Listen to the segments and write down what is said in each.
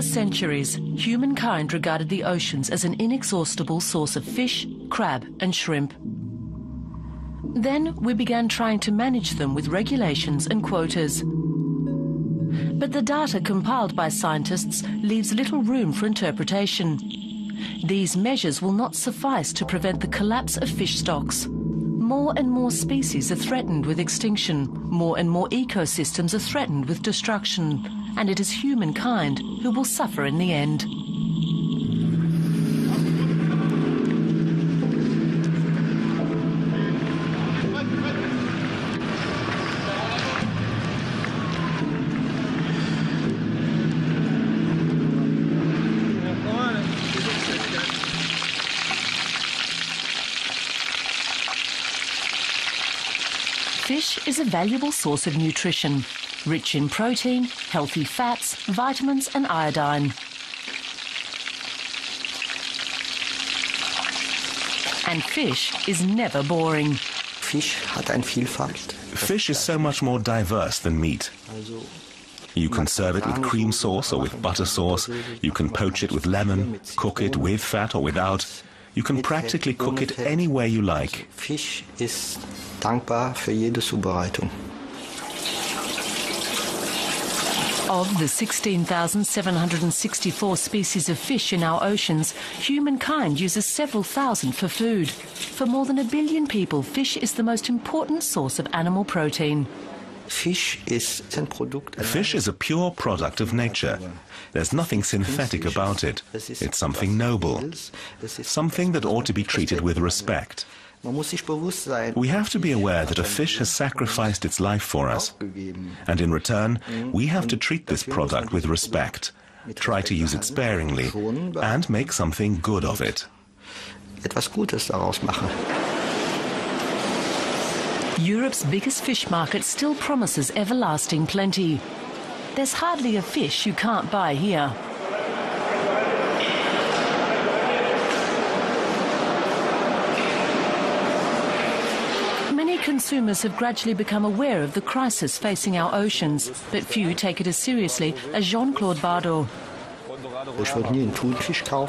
For centuries, humankind regarded the oceans as an inexhaustible source of fish, crab and shrimp. Then we began trying to manage them with regulations and quotas. But the data compiled by scientists leaves little room for interpretation. These measures will not suffice to prevent the collapse of fish stocks. More and more species are threatened with extinction. More and more ecosystems are threatened with destruction. And it is humankind who will suffer in the end. Fish is a valuable source of nutrition, rich in protein, healthy fats, vitamins and iodine. And fish is never boring. Fisch hat eine Vielfalt. Fish is so much more diverse than meat. You can serve it with cream sauce or with butter sauce. You can poach it with lemon, cook it with fat or without. You can practically cook it any way you like. Fisch ist dankbar für jede Zubereitung. Of the 16,764 species of fish in our oceans, humankind uses several thousand for food. For more than 1 billion people, fish is the most important source of animal protein. Fisch ist ein Produkt. Fish is a pure product of nature. There's nothing synthetic about it. It's something noble, something that ought to be treated with respect. We have to be aware that a fish has sacrificed its life for us, and in return, we have to treat this product with respect, try to use it sparingly, and make something good of it. Etwas Gutes daraus machen. Europe's biggest fish market still promises everlasting plenty. There's hardly a fish you can't buy here. Many consumers have gradually become aware of the crisis facing our oceans, but few take it as seriously as Jean-Claude Bardot.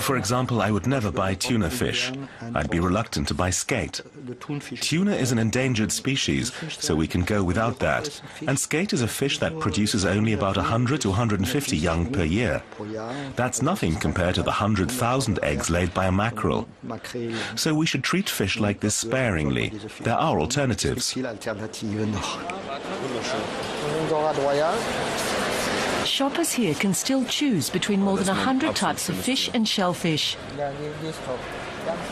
For example, I would never buy tuna fish. I'd be reluctant to buy skate. Tuna is an endangered species, so we can go without that. And skate is a fish that produces only about 100 to 150 young per year. That's nothing compared to the 100,000 eggs laid by a mackerel. So we should treat fish like this sparingly. There are alternatives. Shoppers here can still choose between more than 100 types of fish and shellfish.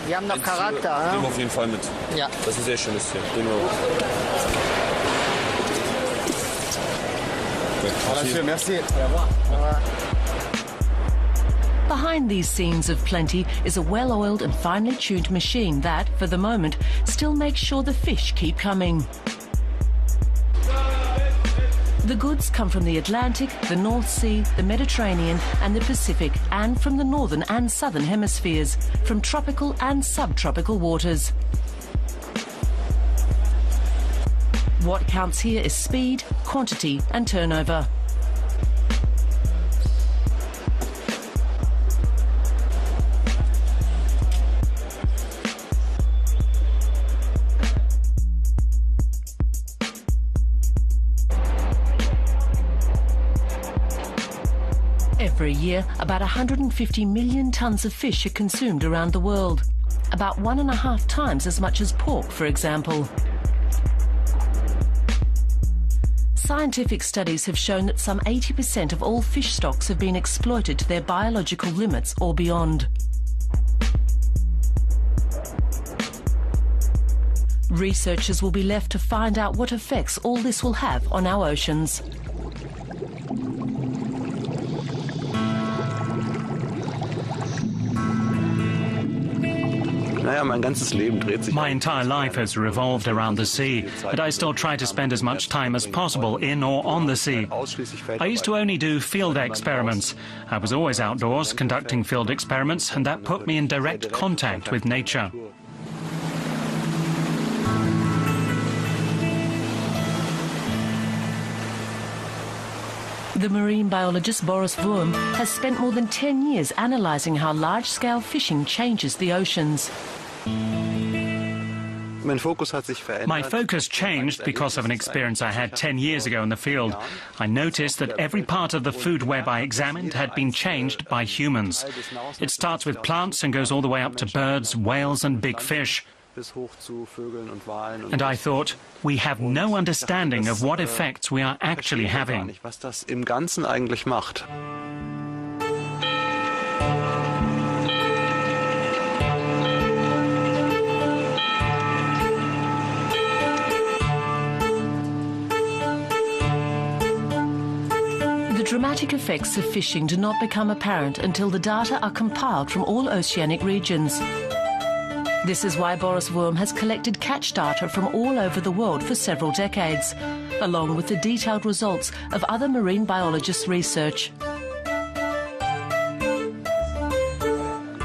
Die haben noch Charakter, ne? Nehmen wir auf jeden Fall mit. Ja. Das ist ein sehr schönes Tier. Merci. Behind these scenes of plenty is a well-oiled and finely tuned machine that, for the moment, still makes sure the fish keep coming. The goods come from the Atlantic, the North Sea, the Mediterranean and the Pacific, and from the northern and southern hemispheres, from tropical and subtropical waters. What counts here is speed, quantity and turnover. Every year, about 150 million tons of fish are consumed around the world. About 1.5 times as much as pork, for example. Scientific studies have shown that some 80% of all fish stocks have been exploited to their biological limits or beyond. Researchers will be left to find out what effects all this will have on our oceans. My entire life has revolved around the sea, but I still try to spend as much time as possible in or on the sea. I used to only do field experiments. I was always outdoors conducting field experiments, and that put me in direct contact with nature. The marine biologist Boris Wurm has spent more than 10 years analysing how large-scale fishing changes the oceans. My focus changed because of an experience I had 10 years ago in the field. I noticed that every part of the food web I examined had been changed by humans. It starts with plants and goes all the way up to birds, whales and big fish. And I thought, we have no understanding of what effects we are actually having. The dramatic effects of fishing do not become apparent until the data are compiled from all oceanic regions. This is why Boris Wurm has collected catch data from all over the world for several decades, along with the detailed results of other marine biologists' research.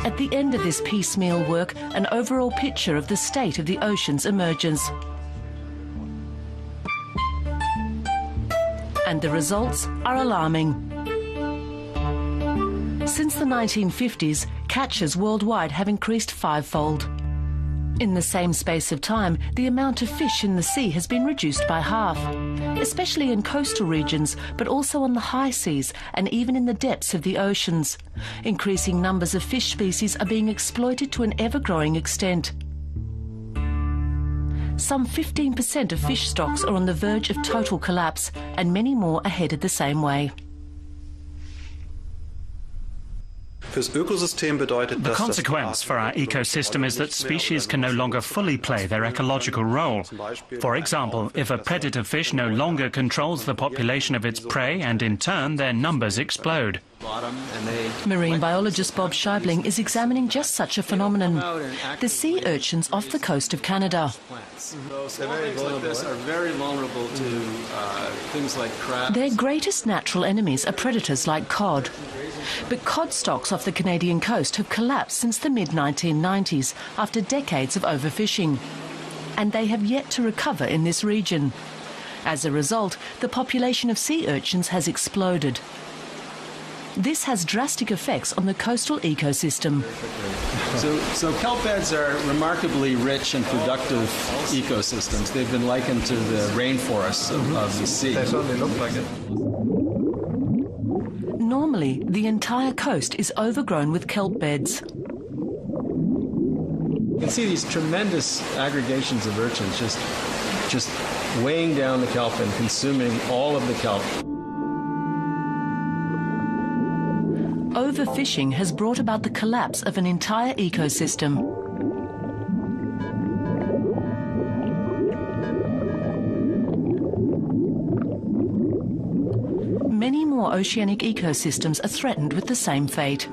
At the end of this piecemeal work, an overall picture of the state of the oceans emerges. And the results are alarming. Since the 1950s, catches worldwide have increased fivefold. In the same space of time, the amount of fish in the sea has been reduced by half, especially in coastal regions, but also on the high seas and even in the depths of the oceans. Increasing numbers of fish species are being exploited to an ever-growing extent. Some 15% of fish stocks are on the verge of total collapse, and many more are headed the same way. The consequence for our ecosystem is that species can no longer fully play their ecological role. For example, if a predator fish no longer controls the population of its prey and in turn their numbers explode. Marine biologist Bob Scheibling is examining just such a phenomenon, the sea urchins off the coast of Canada. Their greatest natural enemies are predators like cod. But cod stocks off the Canadian coast have collapsed since the mid-1990s after decades of overfishing. And they have yet to recover in this region. As a result, the population of sea urchins has exploded. This has drastic effects on the coastal ecosystem. So kelp beds are remarkably rich and productive ecosystems. They've been likened to the rainforests of the sea. Normally, the entire coast is overgrown with kelp beds. You can see these tremendous aggregations of urchins just weighing down the kelp and consuming all of the kelp. Overfishing has brought about the collapse of an entire ecosystem. Many more oceanic ecosystems are threatened with the same fate.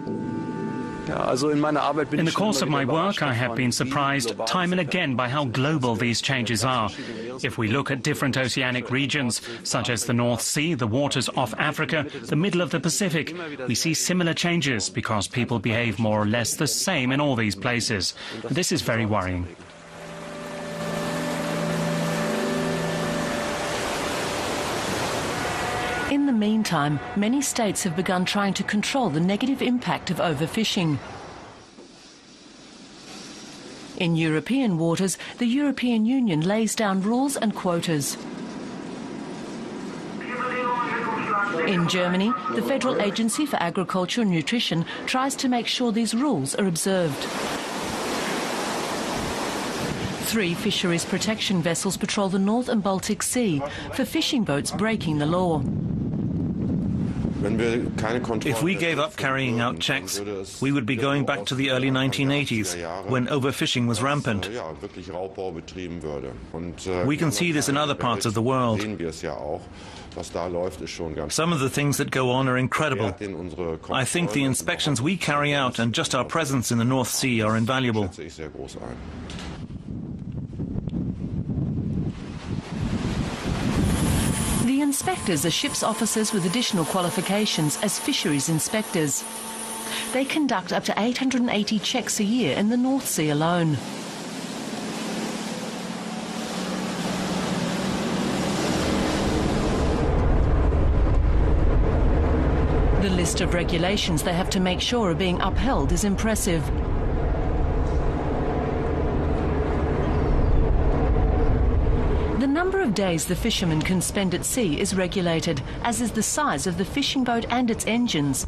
In the course of my work, I have been surprised time and again by how global these changes are. If we look at different oceanic regions, such as the North Sea, the waters off Africa, the middle of the Pacific, we see similar changes because people behave more or less the same in all these places. This is very worrying. In the meantime, many states have begun trying to control the negative impact of overfishing. In European waters, the European Union lays down rules and quotas. In Germany, the Federal Agency for Agriculture and Nutrition tries to make sure these rules are observed. 3 fisheries protection vessels patrol the North and Baltic Sea for fishing boats breaking the law. If we gave up carrying out checks, we would be going back to the early 1980s, when overfishing was rampant. We can see this in other parts of the world. Some of the things that go on are incredible. I think the inspections we carry out and just our presence in the North Sea are invaluable. The inspectors are ship's officers with additional qualifications as fisheries inspectors. They conduct up to 880 checks a year in the North Sea alone. list of regulations they have to make sure are being upheld is impressive. The number of days the fisherman can spend at sea is regulated, as is the size of the fishing boat and its engines.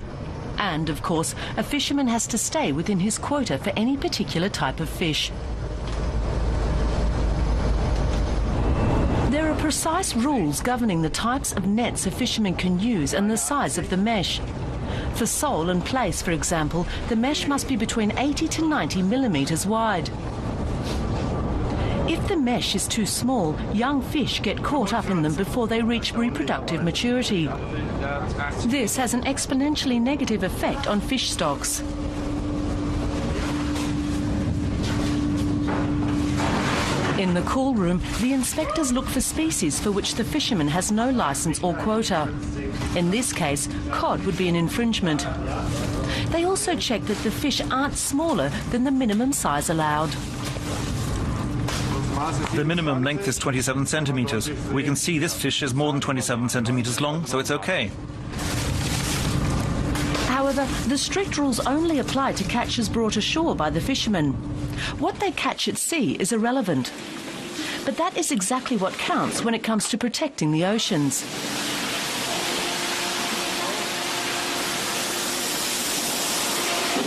And, of course, a fisherman has to stay within his quota for any particular type of fish. There are precise rules governing the types of nets a fisherman can use and the size of the mesh. For sole and plaice, for example, the mesh must be between 80 to 90 millimetres wide. If the mesh is too small, young fish get caught up in them before they reach reproductive maturity. This has an exponentially negative effect on fish stocks. In the cool room, the inspectors look for species for which the fisherman has no licence or quota. In this case, cod would be an infringement. They also check that the fish aren't smaller than the minimum size allowed. The minimum length is 27 centimeters. We can see this fish is more than 27 centimeters long, so it's okay. However, the strict rules only apply to catches brought ashore by the fishermen. What they catch at sea is irrelevant. But that is exactly what counts when it comes to protecting the oceans.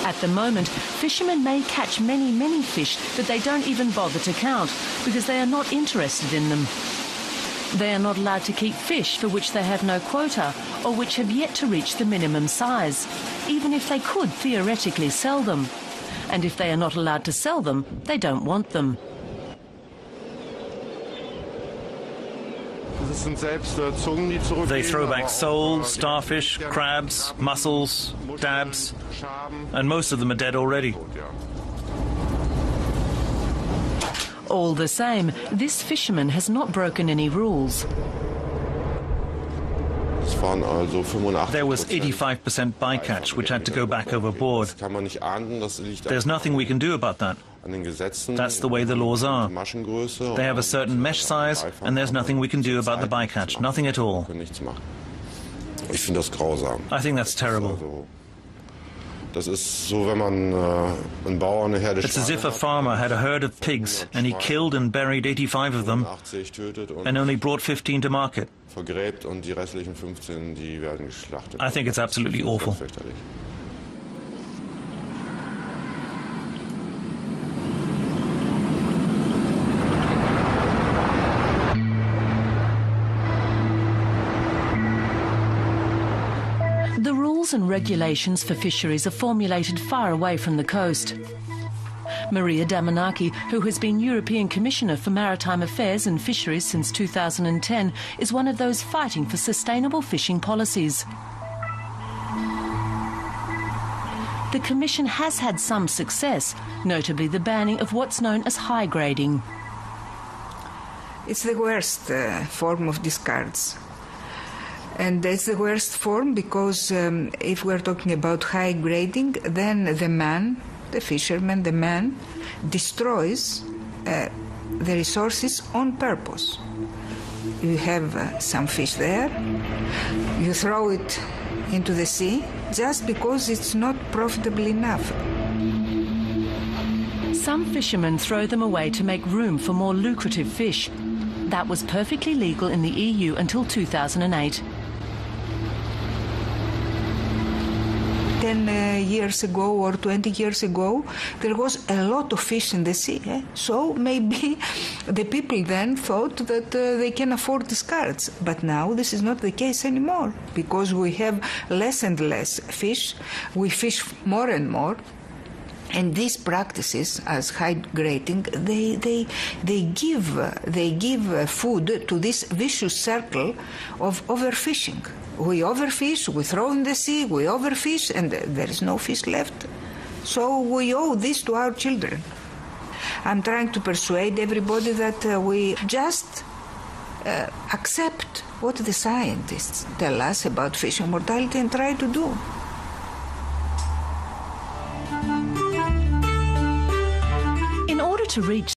At the moment, fishermen may catch many fish that they don't even bother to count because they are not interested in them. They are not allowed to keep fish for which they have no quota or which have yet to reach the minimum size, even if they could theoretically sell them. And if they are not allowed to sell them, they don't want them. They throw back sole, starfish, crabs, mussels, dabs, and most of them are dead already. All the same, this fisherman has not broken any rules. There was 85% bycatch, which had to go back overboard. There's nothing we can do about that. That's the way the laws are. They have a certain mesh size, and there's nothing we can do about the bycatch. Nothing at all. I think that's terrible. It's as if a farmer had a herd of pigs, and he killed and buried 85 of them, and only brought 15 to market. I think it's absolutely awful. The rules and regulations for fisheries are formulated far away from the coast. Maria Diminishing, who has been European Commissioner for Maritime Affairs and Fisheries since 2010, is one of those fighting for sustainable fishing policies. The Commission has had some success, notably the banning of what's known as high grading. It's the worst form of discards. And it's the worst form because if we're talking about high grading, then the fisherman, the man, destroys the resources on purpose. You have some fish there, you throw it into the sea just because it's not profitable enough. Some fishermen throw them away to make room for more lucrative fish. That was perfectly legal in the EU until 2008. 10 years ago or 20 years ago, there was a lot of fish in the sea. So maybe the people then thought that they can afford discards. But now this is not the case anymore because we have less and less fish. We fish more and more. And these practices, as high grading, they give food to this vicious circle of overfishing. We overfish, we throw in the sea, we overfish, and there is no fish left. So we owe this to our children. I'm trying to persuade everybody that we just accept what the scientists tell us about fishing mortality and try to do. In order to reach